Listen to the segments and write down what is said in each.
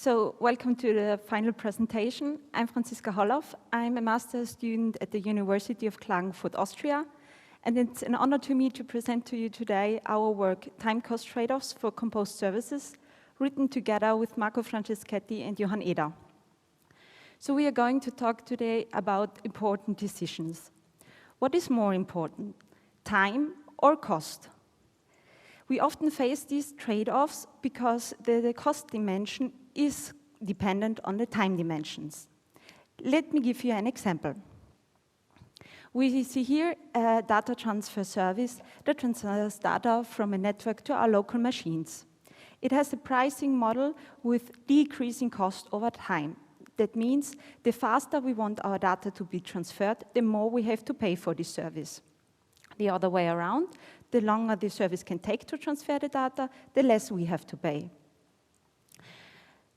So welcome to the final presentation. I'm Franziska Holloff. I'm a master's student at the University of Klagenfurt, Austria. And it's an honor to me to present to you today our work, Time-Cost Trade-Offs for Composed Services, written together with Marco Franceschetti and Johann Eder. So we are going to talk today about important decisions. What is more important, time or cost? We often face these trade-offs because the cost dimension is dependent on the time dimensions. Let me give you an example. We see here a data transfer service that transfers data from a network to our local machines. It has a pricing model with decreasing cost over time. That means the faster we want our data to be transferred, the more we have to pay for this service. The other way around, the longer the service can take to transfer the data, the less we have to pay.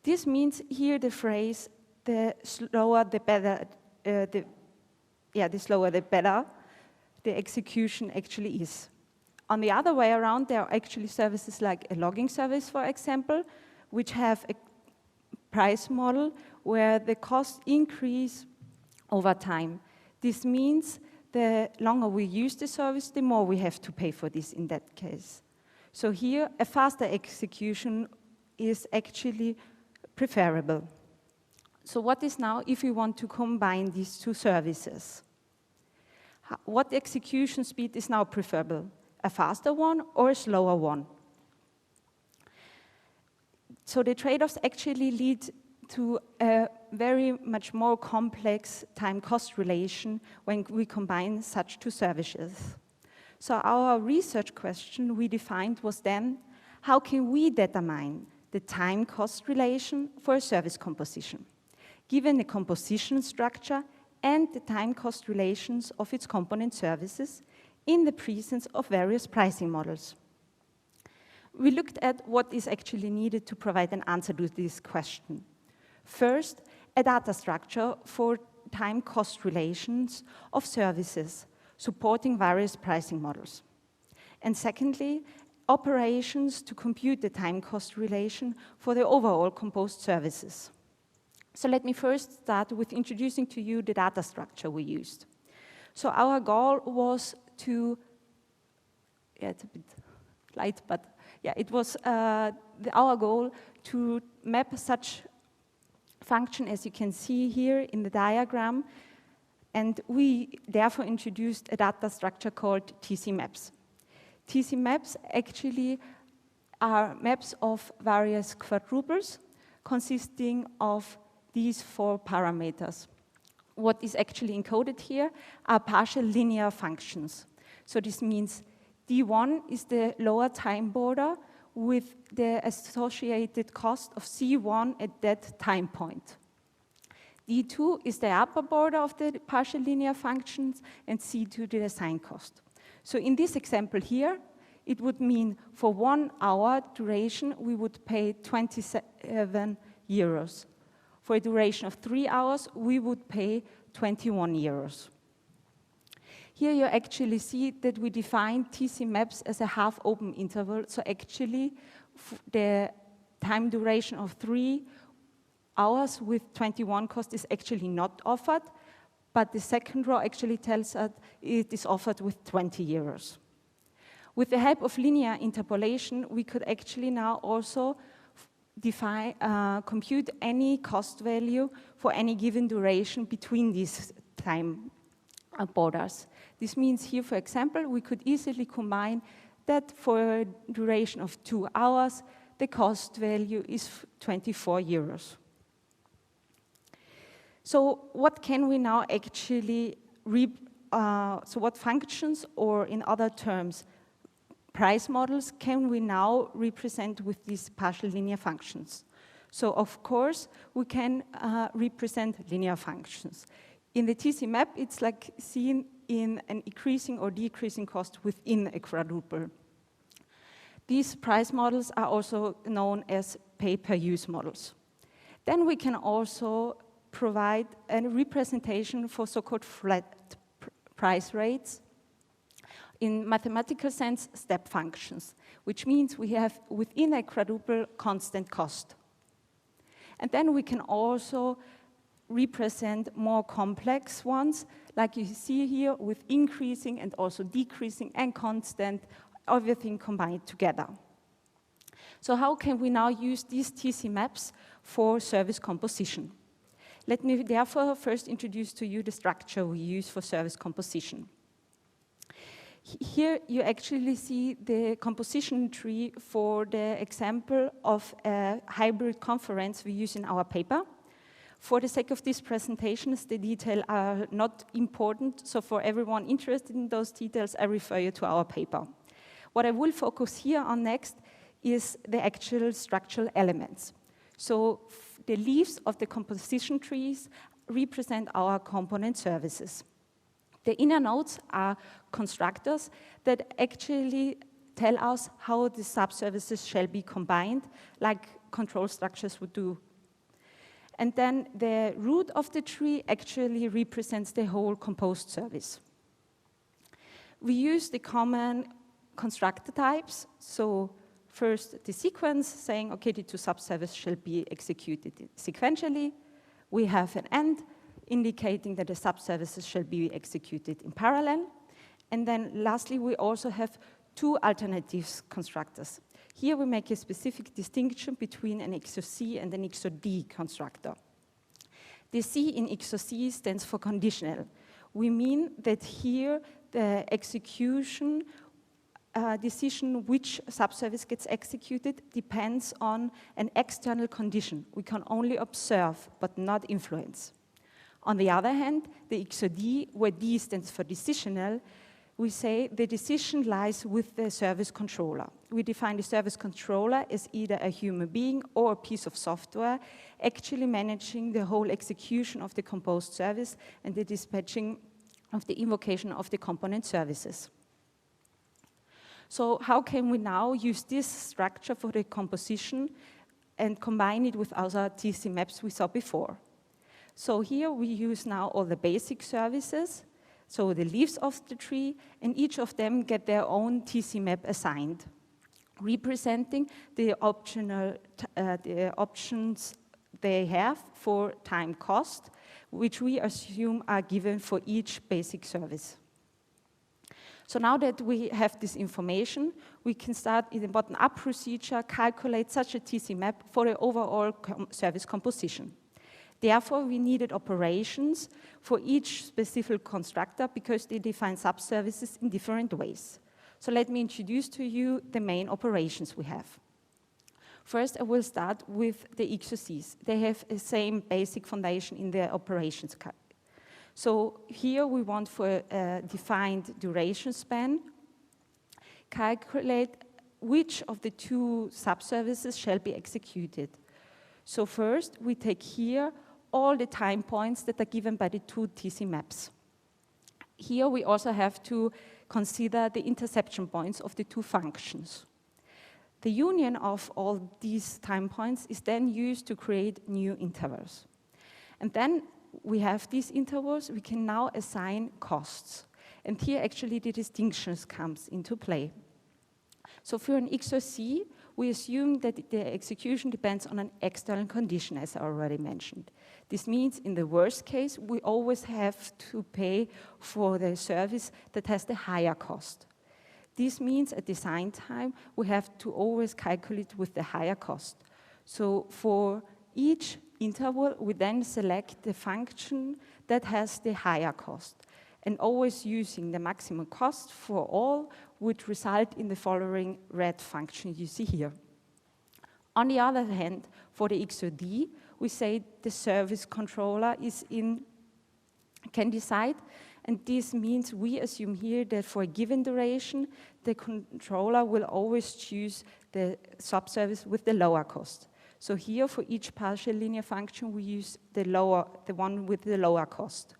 This means here the phrase, the slower the better, the slower the better the execution actually is. On the other way around, there are actually services like a logging service, for example, which have a price model where the costs increase over time. This means the longer we use the service, the more we have to pay for this in that case. So here, a faster execution is actually preferable. So what is now if we want to combine these two services? What execution speed is now preferable? A faster one or a slower one? So the trade-offs actually lead to a very much more complex time-cost relation when we combine such two services. So our research question we defined was then, how can we determine the time-cost relation for a service composition, given the composition structure and the time-cost relations of its component services in the presence of various pricing models? We looked at what is actually needed to provide an answer to this question. First, a data structure for time-cost relations of services supporting various pricing models. And secondly, operations to compute the time-cost relation for the overall composed services. So let me first start with introducing to you the data structure we used. So our goal was to, it's a bit light, but it was our goal to map such function as you can see here in the diagram, and we therefore introduced a data structure called TC maps. TC maps actually are maps of various quadruples consisting of these 4 parameters. What is actually encoded here are partial linear functions. So this means D1 is the lower time border with the associated cost of C1 at that time point. D2 is the upper border of the partial linear functions, and C2 the design cost. So in this example here, it would mean for 1 hour duration, we would pay 27 euros. For a duration of 3 hours, we would pay 21 euros. Here you actually see that we define TC maps as a half-open interval. So actually, the time duration of 3 hours with 21 cost is actually not offered, but the second row actually tells us it is offered with 20 euros. With the help of linear interpolation, we could actually now also compute any cost value for any given duration between these time borders. This means here, for example, we could easily combine that for a duration of 2 hours, the cost value is 24 euros. So what can we now actually, so what functions, or in other terms, price models can we now represent with these partial linear functions? So of course, we can represent linear functions. In the TC map, it's like seen in an increasing or decreasing cost within a quadruple. These price models are also known as pay-per-use models. Then we can also provide a representation for so-called flat price rates. In mathematical sense, step functions, which means we have within a quadruple constant cost. And then we can also represent more complex ones, like you see here, with increasing and also decreasing and constant, everything combined together. So how can we now use these TC maps for service composition? Let me therefore first introduce to you the structure we use for service composition. Here you actually see the composition tree for the example of a hybrid conference we use in our paper. For the sake of these presentations, the details are not important, so for everyone interested in those details, I refer you to our paper. What I will focus here on next is the actual structural elements. So the leaves of the composition trees represent our component services. The inner nodes are constructors that actually tell us how the subservices shall be combined, like control structures would do. And then the root of the tree actually represents the whole composed service. We use the common constructor types. So first, the sequence saying, okay, the two subservices shall be executed sequentially. We have an end indicating that the subservices shall be executed in parallel. And then lastly, we also have two alternative constructors. Here we make a specific distinction between an XOC and an XOD constructor. The C in XOC stands for conditional. We mean that here the execution decision which subservice gets executed depends on an external condition. We can only observe but not influence. On the other hand, the XOD, where D stands for decisional, we say the decision lies with the service controller. We define the service controller as either a human being or a piece of software actually managing the whole execution of the composed service and the dispatching of the invocation of the component services. So how can we now use this structure for the composition and combine it with other TC maps we saw before? So here we use now all the basic services, so the leaves of the tree, and each of them get their own TC map assigned, representing the options they have for time cost, which we assume are given for each basic service. So now that we have this information, we can start in the bottom-up procedure, calculate such a TC map for the overall service composition. Therefore, we needed operations for each specific constructor because they define subservices in different ways. So let me introduce to you the main operations we have. First, I will start with the XOCs. They have the same basic foundation in their operations. So here we want for a defined duration span, calculate which of the two subservices shall be executed. So first, we take here all the time points that are given by the two TC maps. Here we also have to consider the interception points of the two functions. The union of all these time points is then used to create new intervals. And then we have these intervals, we can now assign costs. And here actually the distinctions comes into play. So for an XOC, we assume that the execution depends on an external condition, as I already mentioned. This means in the worst case, we always have to pay for the service that has the higher cost. This means at design time, we have to always calculate with the higher cost. So for each interval, we then select the function that has the higher cost. And always using the maximum cost for all would result in the following red function you see here. On the other hand, for the XOD, we say the service controller can decide, and this means we assume here that for a given duration, the controller will always choose the subservice with the lower cost. So here, for each partial linear function, we use the one with the lower cost.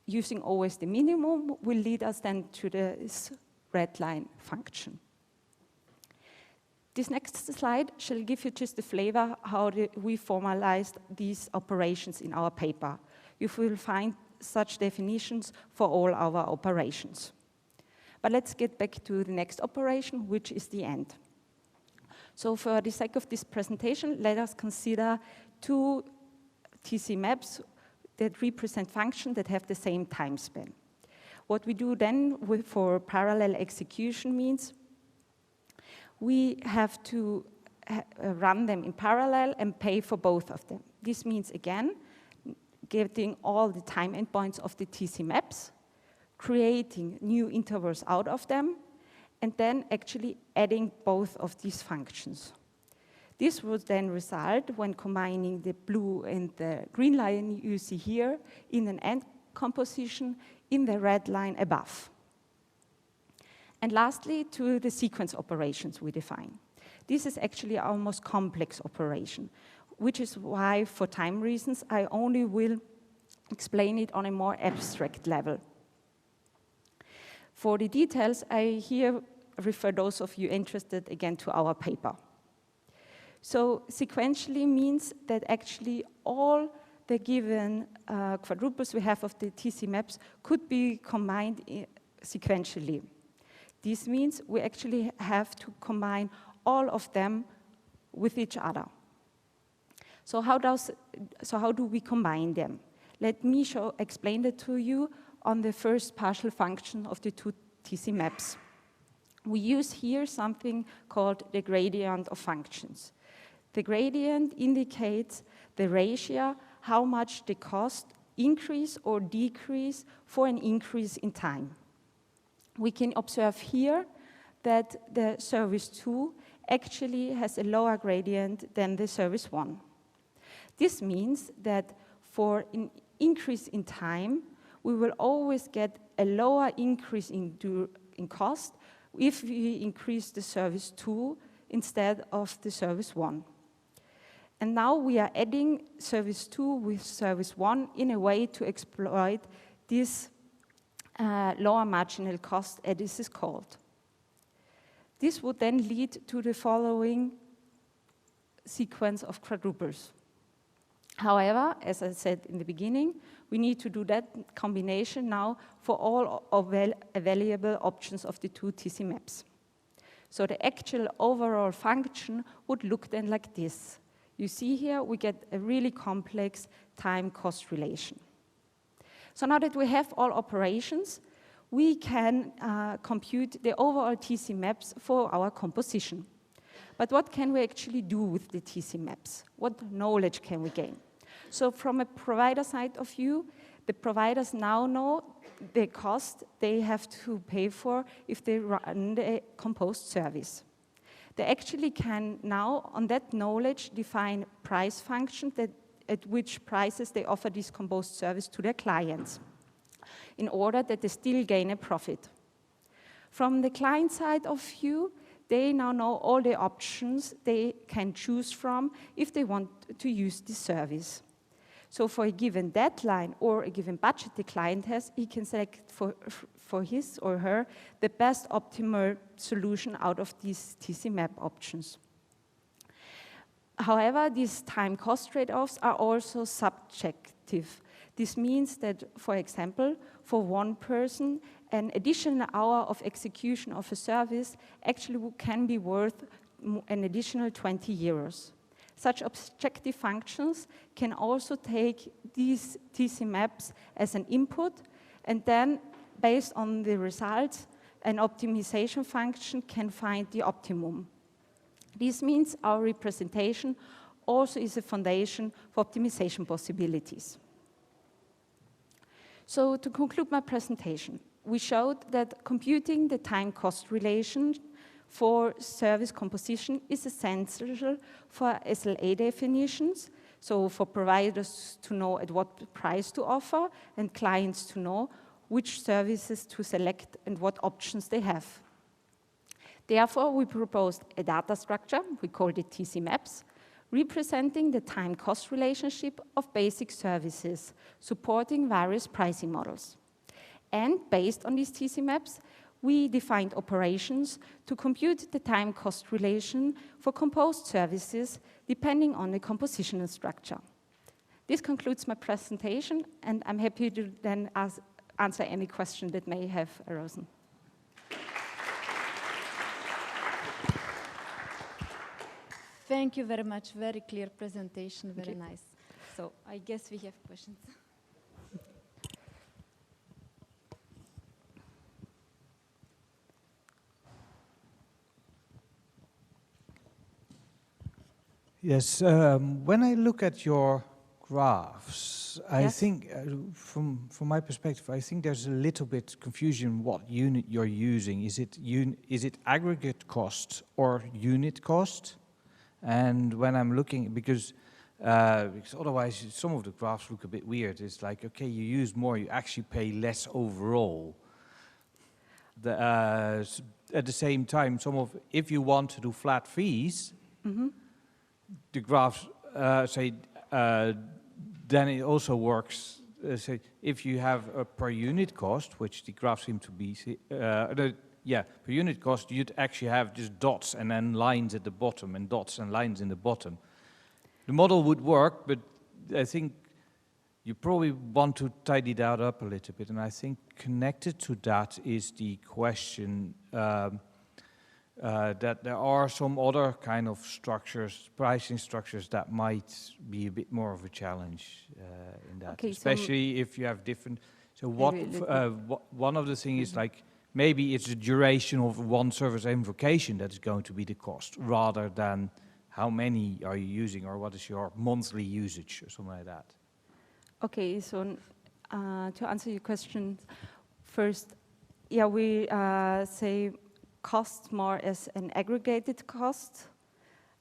Using always the minimum will lead us then to this red line function. This next slide shall give you just a flavor how we formalized these operations in our paper. You will find such definitions for all our operations. But let's get back to the next operation, which is the end. So for the sake of this presentation, let us consider two TC maps that represent functions that have the same time span. What we do then for parallel execution means we have to run them in parallel and pay for both of them. This means, again, getting all the time endpoints of the TC maps, creating new intervals out of them, and then actually adding both of these functions. This would then result, when combining the blue and the green line you see here, in an end composition in the red line above. And lastly, to the sequence operations we define. This is actually our most complex operation, which is why, for time reasons, I only will explain it on a more abstract level. For the details, I here refer those of you interested again to our paper. So sequentially means that actually all the given quadruples we have of the TC maps could be combined sequentially. This means we actually have to combine all of them with each other. So how do we combine them? Let me explain that to you on the first partial function of the two TC maps. We use here something called the gradient of functions. The gradient indicates the ratio, how much the cost increase or decrease for an increase in time. We can observe here that the service 2 actually has a lower gradient than the service 1. This means that for an increase in time, we will always get a lower increase in cost if we increase the service 2 instead of the service 1. And now we are adding service 2 with service 1 in a way to exploit this lower marginal cost, as this is called. This would then lead to the following sequence of quadruples. However, as I said in the beginning, we need to do that combination now for all available options of the two TC maps. So the actual overall function would look then like this. You see here, we get a really complex time-cost relation. So now that we have all operations, we can compute the overall TC maps for our composition. But what can we actually do with the TC maps? What knowledge can we gain? So from a provider side of view, the providers now know the cost they have to pay for if they run the composed service. They actually can now, on that knowledge, define price functions at which prices they offer this composed service to their clients, in order that they still gain a profit. From the client side of view, they now know all the options they can choose from if they want to use this service. So for a given deadline or a given budget the client has, he can select for his or her the best optimal solution out of these TC map options. However, these time-cost trade-offs are also subjective. This means that, for example, for one person, an additional hour of execution of a service actually can be worth an additional 20 euros. Such objective functions can also take these TC maps as an input, and then, based on the results, an optimization function can find the optimum. This means our representation also is a foundation for optimization possibilities. So to conclude my presentation, we showed that computing the time-cost relation for service composition is essential for SLA definitions, so for providers to know at what price to offer and clients to know which services to select and what options they have. Therefore, we proposed a data structure, we called it TC maps, representing the time-cost relationship of basic services, supporting various pricing models. And based on these TC maps, we defined operations to compute the time-cost relation for composed services depending on the compositional structure. This concludes my presentation, and I'm happy to then answer any question that may have arisen. Thank you very much. Very clear presentation. Very nice. So I guess we have questions. Yes, when I look at your graphs, I think, from my perspective, I think there's a little bit confusion what unit you're using. Is it aggregate cost or unit cost? And when I'm looking, because otherwise some of the graphs look a bit weird. It's like, okay, you use more, you actually pay less overall. At the same time, if you want to do flat fees, the graphs say then it also works. Say if you have a per unit cost, which the graphs seem to be, per unit cost, you'd actually have just dots and then lines at the bottom and dots and lines in the bottom. The model would work, but I think you probably want to tidy that up a little bit. And I think connected to that is the question that there are some other kind of structures, pricing structures that might be a bit more of a challenge in that, okay, especially if you have different. So one of the things is like maybe it's the duration of one service invocation that is going to be the cost, rather than how many are you using or what is your monthly usage or something like that. Okay, so to answer your question first, yeah, we say cost more as an aggregated cost,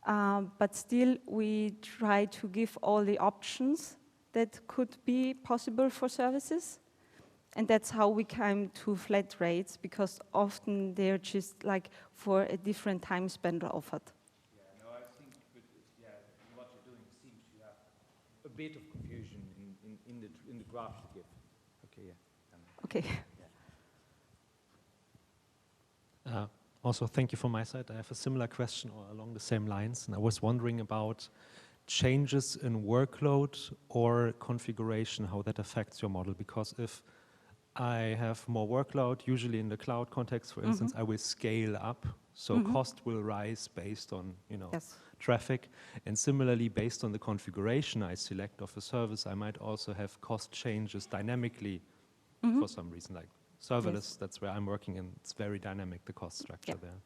but still we try to give all the options that could be possible for services. And that's how we came to flat rates, because often they're just like for a different time spent offered. Yeah, no, I think what you're doing seems to have a bit of confusion in the graphs you give. Okay, yeah. Okay. Also, thank you from my side. I have a similar question along the same lines, and I was wondering about changes in workload or configuration, how that affects your model. Because if I have more workload, usually in the cloud context, for instance, I will scale up, so cost will rise based on traffic, and similarly based on the configuration I select of a service, I might also have cost changes dynamically for some reason, like serverless, that's where I'm working, and it's very dynamic, the cost structure there.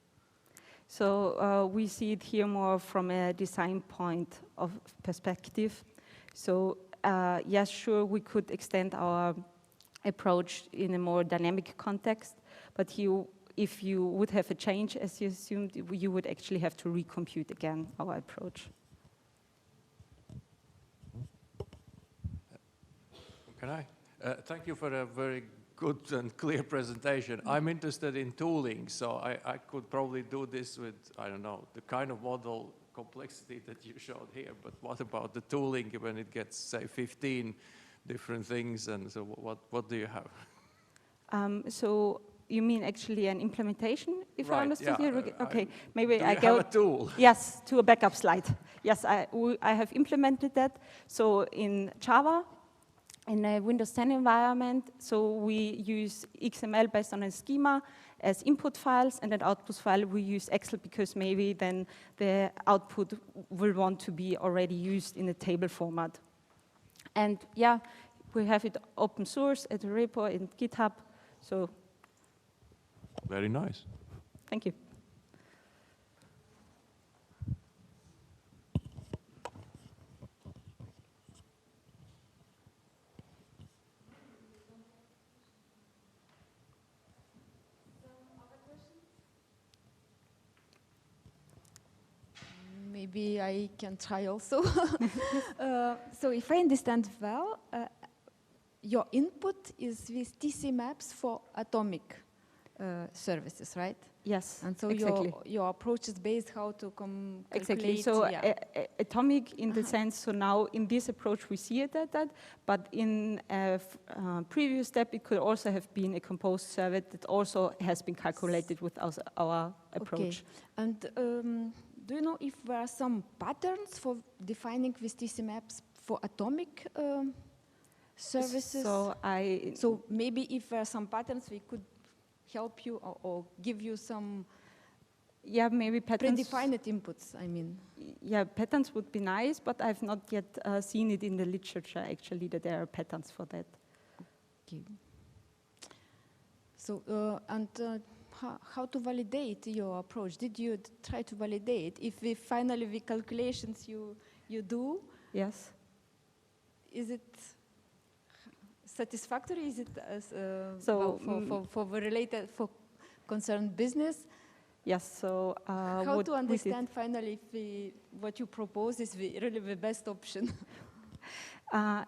So we see it here more from a design point of perspective. So yes, sure, we could extend our approach in a more dynamic context, but if you would have a change, as you assumed, you would actually have to recompute again our approach. Can I? Thank you for a very good and clear presentation. I'm interested in tooling, so I could probably do this with, I don't know, the kind of model complexity that you showed here, but what about the tooling when it gets, say, 15 different things, and so what do you have? So you mean actually an implementation, if I understood you? Okay, maybe I go. Have a tool? Yes, to a backup slide. Yes, I have implemented that. So in Java, in a Windows 10 environment, so we use XML based on a schema as input files, and an output file we use Excel because maybe then the output will want to be already used in a table format. And yeah, we have it open source at a repo in GitHub, so. Very nice. Thank you. Maybe I can try also. So if I understand well, your input is with TC maps for atomic services, right? Yes, and so exactly. your approach is based how to calculate. Exactly. So atomic in the sense. So now in this approach we see it at that, but in a previous step it could also have been a composed survey that also has been calculated with our approach. Okay. And do you know if there are some patterns for defining with TC maps for atomic services? So maybe if there are some patterns, we could help you or give you some Yeah, maybe patterns. Predefined inputs, I mean. Yeah, patterns would be nice, but I've not yet seen it in the literature, actually, that there are patterns for that. Okay. So, how to validate your approach? Did you try to validate? If we finally the calculations you do, Yes. is it satisfactory? Is it So, for the related, for concerned business? Yes, so How to understand finally if what you propose is really the best option?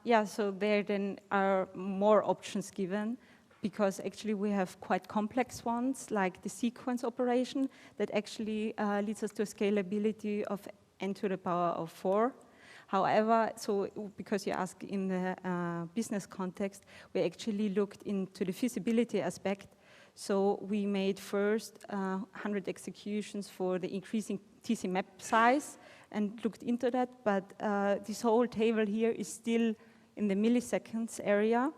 Yeah, so there then are more options given, because actually we have quite complex ones, like the sequence operation, that actually leads us to a scalability of n to the power of 4. However, so because you ask in the business context, we actually looked into the feasibility aspect. So we made first 100 executions for the increasing TC map size and looked into that, but this whole table here is still in the milliseconds area.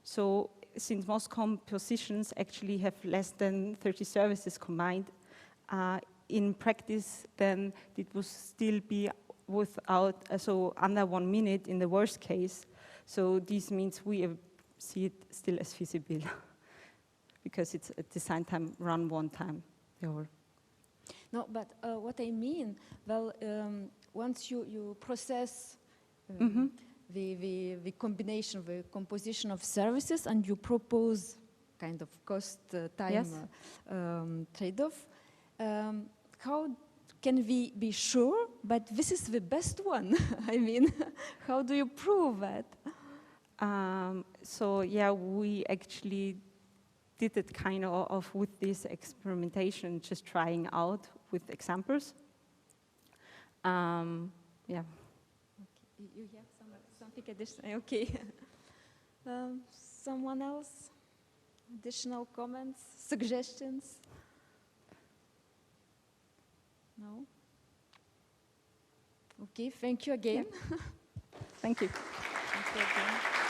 So since most compositions actually have less than 30 services combined, in practice then it would still be without, so under 1 minute in the worst case. So this means we see it still as feasible because it's a design time run one time. No, but what I mean, well, once you process the combination, the composition of services, and you propose kind of cost-time Yes. trade-off, how can we be sure, but this is the best one? I mean, how do you prove that? So yeah, we actually did it kind of with this experimentation, just trying out with examples. Yeah. Okay. You have something additional? Okay. Someone else? Additional comments, suggestions? No? Okay, thank you again. Thank you. Thank you again.